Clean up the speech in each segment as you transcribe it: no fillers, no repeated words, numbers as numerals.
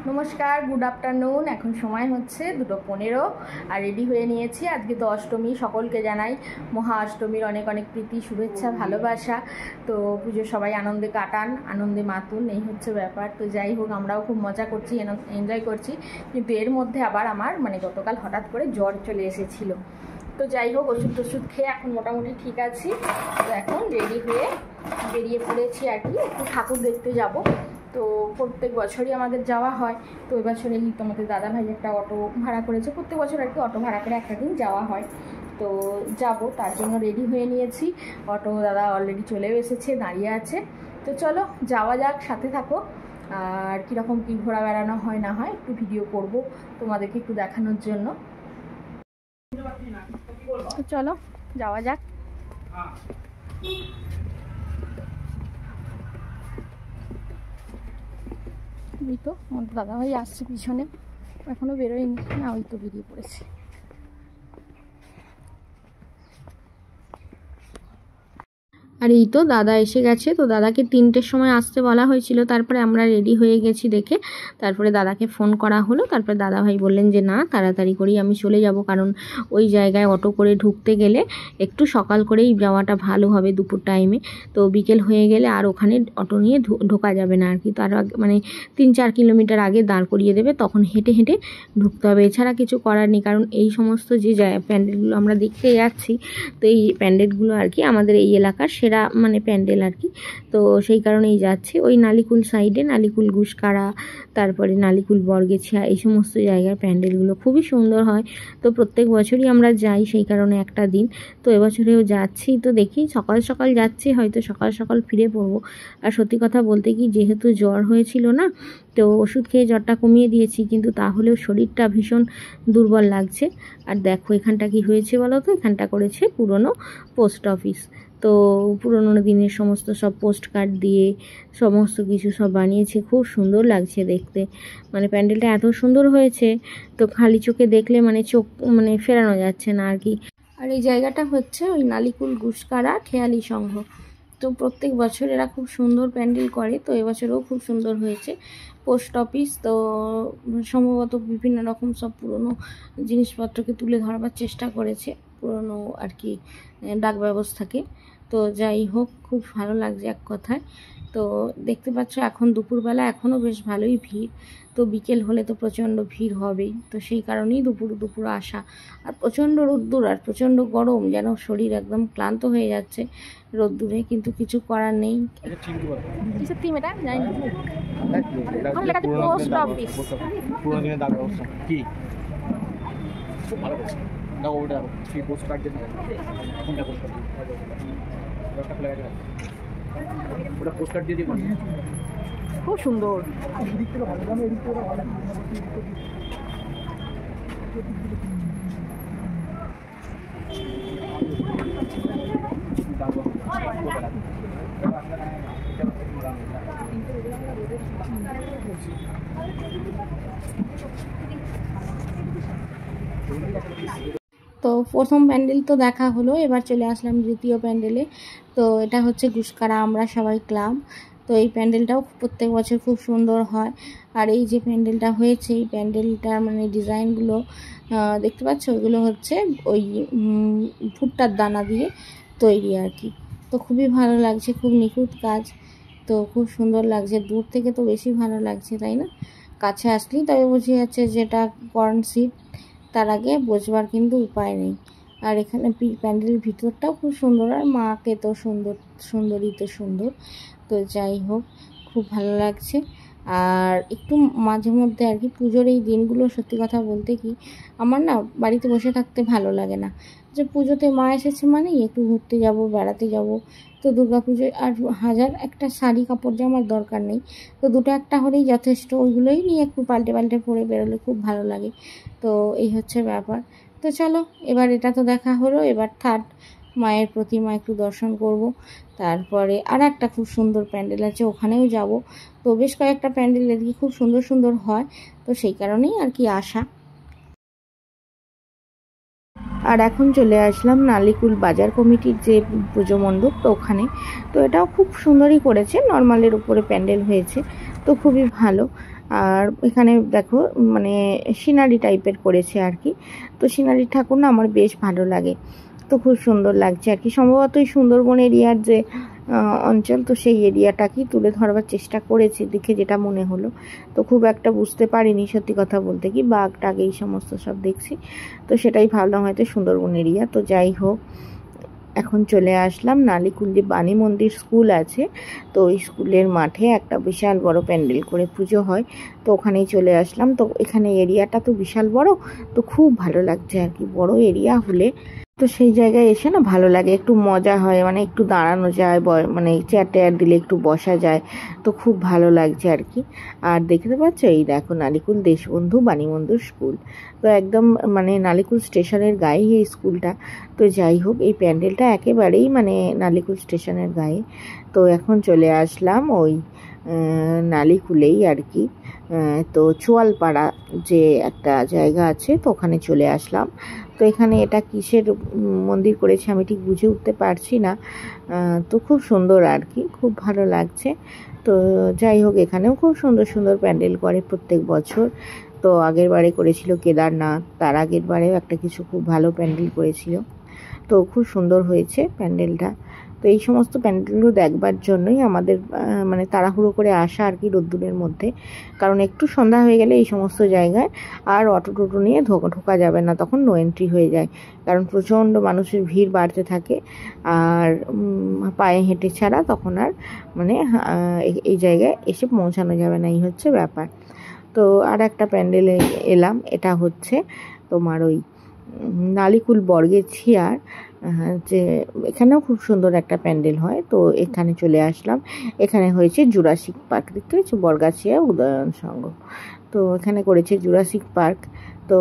নমস্কার, good afternoon. এখন সময় হচ্ছে 2:15 আর রেডি হয়ে নিয়েছি। আজকে তো অষ্টমী, সকলকে জানাই মহা অষ্টমীর অনেক অনেক প্রীতি, শুভেচ্ছা, ভালোবাসা। তো পুজো সবাই আনন্দে কাটান, আনন্দে মাতুন, এই হচ্ছে ব্যাপার। তো যাই হোক, আমরাও খুব মজা করছি, এনজয় করছি। কিন্তু এর মধ্যে আবার আমার গতকাল হঠাৎ করে জ্বর চলে এসেছিলো। তো যাই হোক, ওষুধ টষুধ খেয়ে এখন মোটামুটি ঠিক আছি। তো এখন রেডি হয়ে বেরিয়ে পড়েছি আর কি, একটু ঠাকুর দেখতে যাব। তো প্রত্যেক বছরই আমাদের যাওয়া হয়। তো এবছর এই তোমাদের দাদাভাই একটা অটো ভাড়া করেছে, প্রত্যেক বছর আর কি অটো ভাড়া করে একটা দিন যাওয়া হয়। তো যাব, তার জন্য রেডি হয়ে নিয়েছি। অটো দাদা অলরেডি চলেও এসেছে, দাঁড়িয়ে আছে। তো চলো যাওয়া যাক, সাথে থাকো। আর কীরকম কী ঘোরা বেড়ানো হয় না হয় একটু ভিডিও করব তোমাদেরকে একটু দেখানোর জন্য। তো চলো যাওয়া যাক। এই তো আমার দাদাভাই আসছে পিছনে, এখনো বেরোয়নি না, ওই তো বেরিয়ে পড়েছে। আর এই তো দাদা এসে গেছে। তো দাদাকে 3টের সময় আসতে বলা হয়েছিল, তারপরে আমরা রেডি হয়ে গেছি দেখে তারপরে দাদাকে ফোন করা হলো। তারপরে দাদাভাই বললেন যে না, তাড়াতাড়ি করেই আমি চলে যাব, কারণ ওই জায়গায় অটো করে ঢুকতে গেলে একটু সকাল করেই যাওয়াটা ভালো হবে, দুপুর টাইমে। তো বিকেল হয়ে গেলে আর ওখানে অটো নিয়ে ঢোকা যাবে না আর কি। তার 3-4 কিলোমিটার আগে দাঁড় করিয়ে দেবে, তখন হেঁটে হেঁটে ঢুকতে হবে। এছাড়া কিছু করার নেই, কারণ এই সমস্ত যে প্যান্ডেলগুলো আমরা দেখতে যাচ্ছি, তো এই প্যান্ডেলগুলো আর কি আমাদের এই এলাকার প্যান্ডেল আর কি। তো সেই কারণেই যাচ্ছি। ওই নালিকুল সাইডে, নালিকুল গুসকারা, তারপরে নালিকুল বরগেছিয়া, এই সমস্ত জায়গার প্যান্ডেলগুলো খুবই সুন্দর হয়। তো প্রত্যেক বছরই আমরা যাই সেই কারণে একটা দিন। তো এবছরেও যাচ্ছি। তো দেখি, সকাল সকাল যাচ্ছি, হয়তো সকাল সকাল ফিরে পড়বো। আর সত্যি কথা বলতে কি, যেহেতু জ্বর হয়েছিল না, তো ওষুধ খেয়ে জ্বরটা কমিয়ে দিয়েছি, কিন্তু তাহলেও শরীরটা ভীষণ দুর্বল লাগছে। আর দেখো এখানটা কি হয়েছে বলো তো, এখানটা করেছে পুরনো পোস্ট অফিস। তো পুরোনো দিনের সমস্ত সব পোস্ট কার্ড দিয়ে সমস্ত কিছু সব বানিয়েছে, খুব সুন্দর লাগছে দেখতে। প্যান্ডেলটা এত সুন্দর হয়েছে, তো খালি চোখে দেখলে চোখ ফেরানো যাচ্ছে না আর কি। আর এই জায়গাটা হচ্ছে ওই নালিকুল গুসকারা খেয়ালি সংঘ। তো প্রত্যেক বছর এরা খুব সুন্দর প্যান্ডেল করে, তো এবছরও খুব সুন্দর হয়েছে। পোস্ট অফিস তো সম্ভবত বিভিন্ন রকম সব পুরনো জিনিসপত্রকে তুলে ধরবার চেষ্টা করেছে, পুরনো আর কি ডাক ব্যবস্থাকে। তো যাই হোক, খুব ভালো লাগছে এক কথায়। তো দেখতে পাচ্ছ এখন দুপুরবেলা এখনও বেশ ভালোই ভিড়। তো বিকেল হলে তো প্রচণ্ড ভিড় হবেই, তো সেই কারণেই দুপুর আসা। আর প্রচণ্ড রোদ্দুর আর প্রচণ্ড গরম, যেন শরীর একদম ক্লান্ত হয়ে যাচ্ছে রোদ্দুরে, কিন্তু কিছু করার নেই। খুব সুন্দর। তো প্রথম প্যান্ডেল তো দেখা হলো, এবার চলে আসলাম দ্বিতীয় প্যান্ডেলে। তো এটা হচ্ছে গুসকারা আমরা সবাই ক্লাব। তো এই প্যান্ডেলটাও প্রত্যেক বছর খুব সুন্দর হয়। আর এই যে প্যান্ডেলটা হয়েছে, এই প্যান্ডেলটার ডিজাইনগুলো দেখতে পাচ্ছ, ওইগুলো হচ্ছে ওই ভুট্টার দানা দিয়ে তৈরি আর কি। তো খুবই ভালো লাগছে, খুব নিখুঁত কাজ। তো খুব সুন্দর লাগছে, দূর থেকে তো বেশি ভালো লাগছে, তাই না? কাছে আসলেই তবে বোঝা যাচ্ছে যেটা কর্ন সিট, তার আগে বোঝবার কিন্তু উপায় নেই। আর এখানে প্যান্ডেলের ভিতরটাও খুব সুন্দর, আর মাকে তো সুন্দরই তো সুন্দর। তো যাই হোক, খুব ভালো লাগছে। আর একটু মাঝে মধ্যে আর কি পুজোর এই দিনগুলো সত্যি কথা বলতে কি, আমার না বাড়িতে বসে থাকতে ভালো লাগে না। যে পুজোতে মা এসেছে মানেই একটু ঘুরতে যাব, বেড়াতে যাব। তো দুর্গাপুজোয় আর হাজার একটা শাড়ি কাপড় জামার দরকার নেই, তো দুটো একটা হলেই যথেষ্ট। ওইগুলোই নিয়ে একটু পাল্টে পাল্টে পরে বেরোলে খুব ভালো লাগে। তো এই হচ্ছে ব্যাপার। তো চলো, এবার এটা তো দেখা হলো, এবার থার্ড মায়ের প্রতিমা একটু দর্শন করব। তারপরে আর একটা খুব সুন্দর প্যান্ডেল আছে, ওখানেও যাব। তো বেশ কয়েকটা প্যান্ডেল এদিকে খুব সুন্দর সুন্দর হয়, তো সেই কারণেই আর কি আসা। আর এখন চলে আসলাম নালিকুল বাজার কমিটির যে পুজো মণ্ডপ, তো ওখানে। তো এটাও খুব সুন্দরই করেছে, নর্মালের উপরে প্যান্ডেল হয়েছে, তো খুবই ভালো। আর এখানে দেখো মানে সিনারি টাইপের করেছে আর কি। তো সিনারি ঠাকুর না আমার বেশ ভালো লাগে, তো খুব সুন্দর লাগছে আর কি। সম্ভবত এই সুন্দরবন এরিয়ার যে অঞ্চল, তো সেই এরিয়াটাকেই তুলে ধরবার চেষ্টা করেছি দেখে যেটা মনে হলো। তো খুব একটা বুঝতে পারিনি সত্যি কথা বলতে, কি বাঘ টাঘ এই সমস্ত সব দেখছি, তো সেটাই ভাবলাম হয়তো সুন্দরবন এরিয়া। তো যাই হোক, এখন চলে আসলাম নালিকুল যে বাণী মন্দির স্কুল আছে, তো ওই স্কুলের মাঠে একটা বিশাল বড় প্যান্ডেল করে পুজো হয়, তো ওখানেই চলে আসলাম। তো এখানে এরিয়াটা তো বিশাল বড়, তো খুব ভালো লাগছে আর কি। বড় এরিয়া হলে তো সেই জায়গায় এসে না ভালো লাগে, একটু মজা হয়, মানে একটু দাঁড়ানো যায়, মানে চেয়ার টেয়ার দিলে একটু বসা যায়, তো খুব ভালো লাগছে আর কি। আর দেখতে পাচ্ছ এই দেখো নালিকুল দেশবন্ধু বাণীবন্ধু স্কুল, তো একদম মানে নালিকুল স্টেশনের গায়েই এই স্কুলটা। তো যাই হোক, এই প্যান্ডেলটা একেবারেই মানে নালিকুল স্টেশনের গায়ে। তো এখন চলে আসলাম ওই নালিকুলেই আর কি। তো চোয়ালপাড়া যে একটা জায়গা আছে, তো ওখানে চলে আসলাম। তো এখানে এটা কিসের মন্দির করেছে আমি ঠিক বুঝে উঠতে পারছি না, তো খুব সুন্দর আর কি, খুব ভালো লাগছে। তো যাই হোক, এখানেও খুব সুন্দর সুন্দর প্যান্ডেল করে প্রত্যেক বছর। তো আগের বারে করেছিল কেদারনাথ, তার আগের বারেও একটা কিছু খুব ভালো প্যান্ডেল করেছিল, তো খুব সুন্দর হয়েছে প্যান্ডেলটা। তো এই সমস্ত প্যান্ডেলগুলো দেখবার জন্যই আমাদের মানে তাড়াহুড়ো করে আসা আর কি রোদ্দুরের মধ্যে, কারণ একটু সন্ধ্যা হয়ে গেলে এই সমস্ত জায়গায় আর অটো টোটো নিয়ে ঢোকা যাবে না, তখন নো এন্ট্রি হয়ে যায়, কারণ প্রচণ্ড মানুষের ভিড় বাড়তে থাকে। আর পায়ে হেঁটে ছাড়া তখন আর মানে এই জায়গায় এসে পৌঁছানো যাবে না, এই হচ্ছে ব্যাপার। তো আর একটা প্যান্ডেলে এলাম, এটা হচ্ছে তোমার ওই নালিকুল বর্গেছিয়ার, যে এখানেও খুব সুন্দর একটা প্যান্ডেল হয়। তো এখানে চলে আসলাম, এখানে হয়েছে জুরাসিক পার্ক, দেখতে হয়েছে বর্গাছিয়া উদয়ন সংঘ, তো এখানে করেছে জুরাসিক পার্ক। তো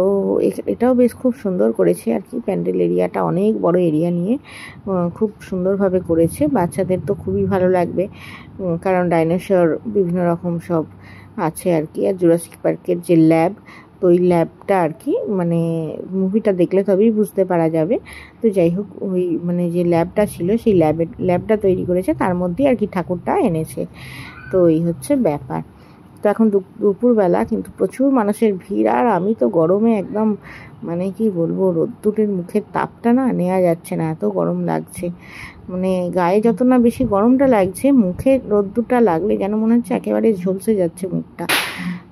এটাও বেশ খুব সুন্দর করেছে আর কি, প্যান্ডেল এরিয়াটা অনেক বড় এরিয়া নিয়ে খুব সুন্দরভাবে করেছে, বাচ্চাদের তো খুবই ভালো লাগবে, কারণ ডাইনোসর বিভিন্ন রকম সব আছে আর কি। আর জুরাসিক পার্কের যে ল্যাব, তো ওই ল্যাবটা আর কি মানে মুভিটা দেখলে তবেই বুঝতে পারা যাবে। তো যাই হোক, ওই মানে যে ল্যাবটা ছিল সেই ল্যাবটা তৈরি করেছে, তার মধ্যেই আর কি ঠাকুরটা এনেছে, তো এই হচ্ছে ব্যাপার। তো এখন দুপুরবেলা কিন্তু প্রচুর মানুষের ভিড়, আর আমি তো গরমে একদম মানে কি বলবো, রোদ্দুরের মুখের তাপটা না নেওয়া যাচ্ছে না, এত গরম লাগছে, মানে গায়ে যত না বেশি গরমটা লাগছে, মুখে রোদ্দুরটা লাগলে যেন মনে হচ্ছে একেবারে ঝলসে যাচ্ছে মুখটা,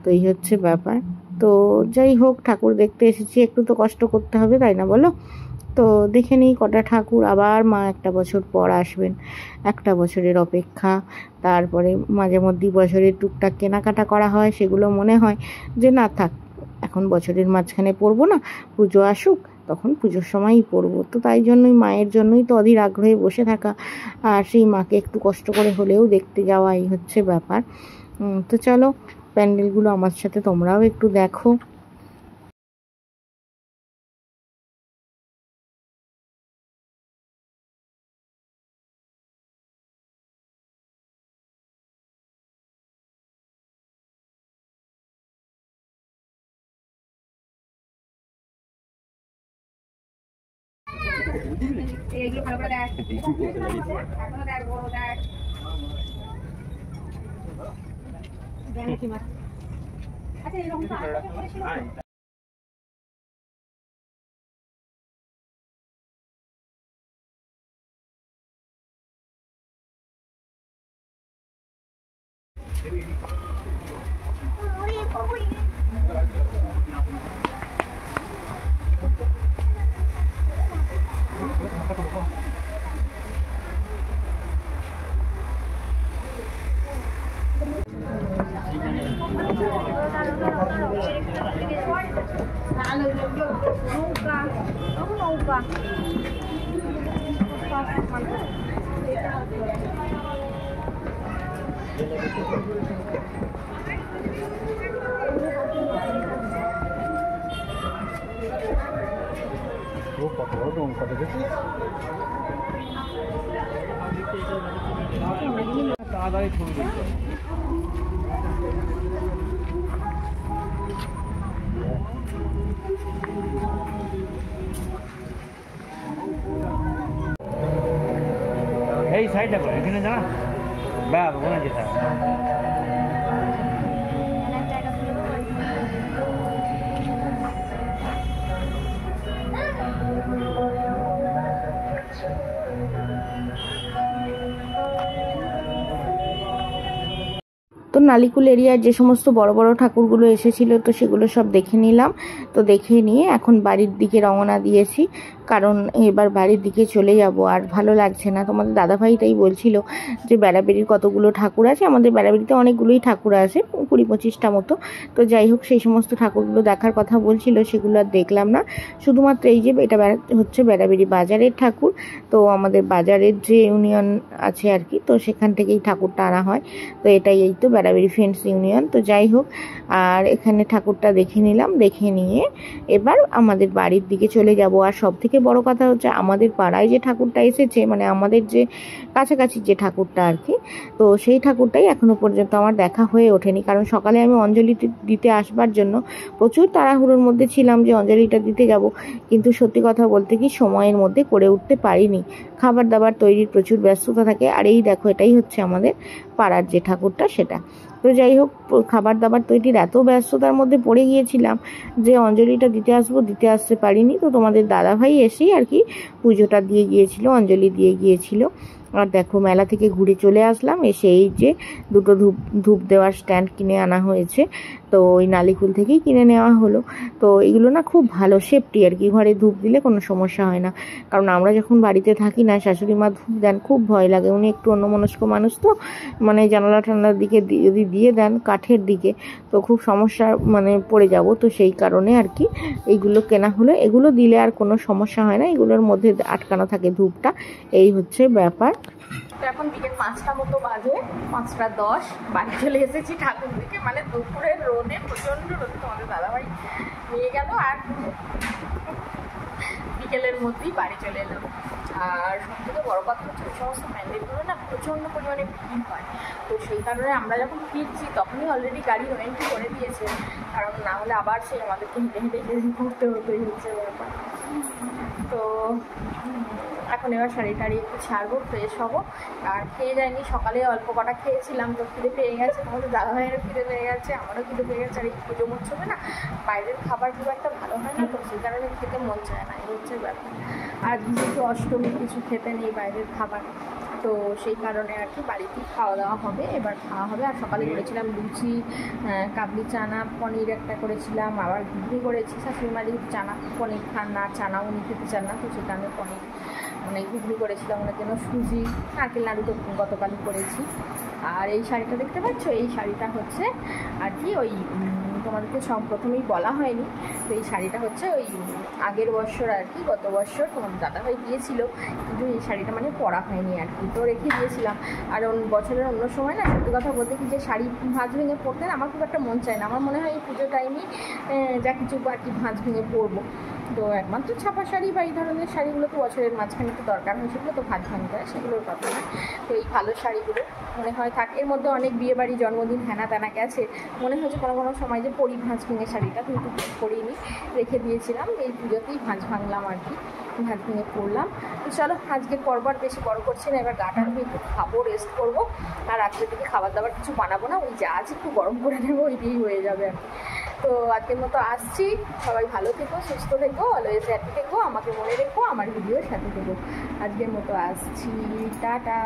তো এই হচ্ছে ব্যাপার। তো যাই হোক, ঠাকুর দেখতে এসেছি, একটু তো কষ্ট করতে হবে, তাই না বলো? তো দেখে নিই কটা ঠাকুর, আবার মা একটা বছর পর আসবেন, একটা বছরের অপেক্ষা। তারপরে মাঝে মধ্যেই বছরের টুকটাক কেনাকাটা করা হয়, সেগুলো মনে হয় যে না থাক, এখন বছরের মাঝখানে পরবো না, পুজো আসুক তখন পুজোর সময়ই পরবো। তো তাই জন্যই মায়ের জন্যই তো অধীর আগ্রহে বসে থাকা, আর সেই মাকে একটু কষ্ট করে হলেও দেখতে যাওয়া, এই হচ্ছে ব্যাপার। তো চলো, প্যান্ডেলগুলো আমার সাথে তোমরাও একটু দেখো। তাড়াতাড়ি ছবি তুলতে এই সাইডটা করে এখানে জানা ব্যাগ ওখানে যেতে নালিকুল এরিয়ার যে সমস্ত বড় বড় ঠাকুরগুলো এসেছিলো তো সেগুলো সব দেখে নিলাম। তো দেখে নিয়ে এখন বাড়ির দিকে রওনা দিয়েছি, কারণ এবার বাড়ির দিকে চলে যাব। আর ভালো লাগছে না। তোমাদের দাদাভাই তাই বলছিল যে বেড়াবেড়ির কতগুলো ঠাকুর আছে, আমাদের বেড়াবেড়িতে অনেকগুলোই ঠাকুর আছে, 20-25টা মতো। তো যাই হোক, সেই সমস্ত ঠাকুরগুলো দেখার কথা বলছিল, সেগুলো আর দেখলাম না। শুধুমাত্র এই যে এটা হচ্ছে বেড়াবেড়ি বাজারের ঠাকুর। তো আমাদের বাজারের যে ইউনিয়ন আছে আর কি, তো সেখান থেকেই ঠাকুরটা আনা হয়। তো এটাই এই তো বেড়াবেড়ি ফ্রেন্ডস ইউনিয়ন। তো যাই হোক, আর এখানে ঠাকুরটা দেখে নিলাম। দেখে নিয়ে এবার আমাদের বাড়ির দিকে চলে যাব। আর সব থেকে বড় কথা হচ্ছে আমাদের পাড়ায় যে ঠাকুরটা এসেছে, মানে আমাদের যে কাছাকাছি যে ঠাকুরটা আর কি, তো সেই ঠাকুরটাই এখনো পর্যন্ত আমার দেখা হয়ে ওঠেনি। কারণ সকালে আমি অঞ্জলি দিতে আসবার জন্য প্রচুর তাড়াহুড়োর মধ্যে ছিলাম যে অঞ্জলিটা দিতে যাব, কিন্তু সত্যি কথা বলতে কি সময়ের মধ্যে করে উঠতে পারিনি। খাবার দাবার তৈরির প্রচুর ব্যস্ততা থাকে। আর এই দেখো, এটাই হচ্ছে আমাদের পাড়ার যে ঠাকুরটা সেটা। তো যাই হোক, খাবার দাবার তৈরির এত ব্যস্ততার মধ্যে পড়ে গিয়েছিলাম যে অঞ্জলিটা দিতে আসতে পারিনি। তো তোমাদের দাদাভাই এসেই আর কি পুজোটা দিয়ে গিয়েছিল, অঞ্জলি দিয়ে গিয়েছিল। আর দেখো, মেলা থেকে ঘুরে চলে আসলাম। এসে এই যে দুটো ধূপ দেওয়ার স্ট্যান্ড কিনে আনা হয়েছে, তো ওই নালিকুল থেকেই কিনে নেওয়া হলো। তো এগুলো না খুব ভালো সেফটি আর কি, ঘরে ধূপ দিলে কোনো সমস্যা হয় না। কারণ আমরা যখন বাড়িতে থাকি না, শাশুড়ি মা ধূপ দেন, খুব ভয় লাগে। উনি একটু অন্যমনস্ক মানুষ, তো মানে জানালা টানালার দিকে যদি দিয়ে দেন কাঠের দিকে, তো খুব সমস্যা মানে পড়ে যাব। তো সেই কারণে আর কি এইগুলো কেনা হলো। এগুলো দিলে আর কোনো সমস্যা হয় না, এগুলোর মধ্যে আটকানো থাকে ধূপটা। এই হচ্ছে ব্যাপার। তো এখন বিকেল 5টা মতো বাজে, 5টা 10 বাড়ি চলে এসেছি ঠাকুর দিকে। মানে দুপুরের রোদে, প্রচণ্ড রোদে তোমাদের দাদাভাই নিয়ে গেল, আর বিকেলের মধ্যেই বাড়ি চলে এলাম। আর সব থেকে বড়ো কথা হচ্ছে ওই সমস্ত প্যান্ডেলগুলো না প্রচণ্ড পরিমাণে ভিড় হয়। তো সেই কারণে আমরা যখন ফিরছি তখনই অলরেডি গাড়ি এন্ট্রি করে দিয়েছে, কারণ না হলে আবার সেই আমাদেরকে হেঁটে হেঁটে ঘুরতে হতেই হচ্ছে ব্যাপার। তো এখন এবার শাড়ি টাড়ি একটু ছাড়বো, ফ্রেশ হবো। আর খেয়ে যায়নি, সকালে অল্প কটা খেয়েছিলাম, তো খিদে পেয়ে গেছে। আমাদের দাদাভাইয়েরও খিদে পেয়ে গেছে, আমারও খিদে পেয়ে গেছে। আর এই পুজো মরছবে না, বাইরের খাবার খুব একটা ভালো হয় না, তো সেই কারণে খেতে মন চায় না, এই হচ্ছে ব্যাপার। আর যেহেতু অষ্টমী, কিছু খেতে নেই বাইরের খাবার, তো সেই কারণে আর কি বাড়িতেই খাওয়া দাওয়া হবে। এবার খাওয়া হবে। আর সকালে করেছিলাম লুচি, কাবলি চানা, পনির একটা করেছিলাম, আবার ঘুগনি করেছি। শাশুড়িমা যেহেতু চানা পনির খান না, চানা উনি খেতে চান না, তো সেই কারণে পনির মানে ঘুগনি করেছিলাম ওনার জন্য। সুজি, নারকেল নাড়ু তো গতকালই করেছি। আর এই শাড়িটা দেখতে পাচ্ছ, এই শাড়িটা হচ্ছে আর কি ওই তোমাদেরকে সব প্রথমেই বলা হয়নি, তো এই শাড়িটা হচ্ছে ওই আগের বছর আর কি, গত বছর তোমাদের দাদাভাই দিয়েছিল, কিন্তু এই শাড়িটা মানে পরা হয়নি আর কি, তো রেখে দিয়েছিলাম। আর বছরের অন্য সময় না, সত্যি কথা বলতে কি, যে শাড়ি ভাঁজ ভেঙে পরতে না আমার খুব একটা মন চায় না। আমার মনে হয় এই পুজো টাইমই যা কিছু আর কি ভাঁজ ভেঙে পরবো। তো একমাত্র ছাপা শাড়ি বা এই ধরনের শাড়িগুলো তো বছরের মাঝখানে তো দরকার হয়, সেগুলো তো ভাঁজ ভাঙতে হয়, সেগুলোর কথা না। তো এই ভালো শাড়িগুলো মনে হয় থাক। এর মধ্যে অনেক বিয়েবাড়ি, জন্মদিন, হ্যানা ত্যানা গেছে, মনে হয়েছে কোনো কোনো সময় যে পরি ভাঁজ ভেঙে শাড়িটা, কিন্তু পরিনি, রেখে দিয়েছিলাম। এই পুজোতেই ভাঁজ ভাঙলাম আর কি, ভাঁজ ভেঙে পরলাম। তো চলো, আজকের পর্ব আর বেশি বড় করছি না, এবার গাটা আমি একটু খাবো, রেস্ট করবো। আর রাত্রের দিকে খাবার দাবার কিছু বানাবো না, ওই যা আছে একটু গরম করে নেবো, ওই দিয়েই হয়ে যাবে আর কি। তো আজকের মতো আসছি, সবাই ভালো থেকো, সুস্থ থেকো, অলওয়েজ হ্যাপি থেকো, আমাকে মনে রেখো, আমার ভিডিওর সাথে থেকো। আজকের মতো আসছি, টাটা।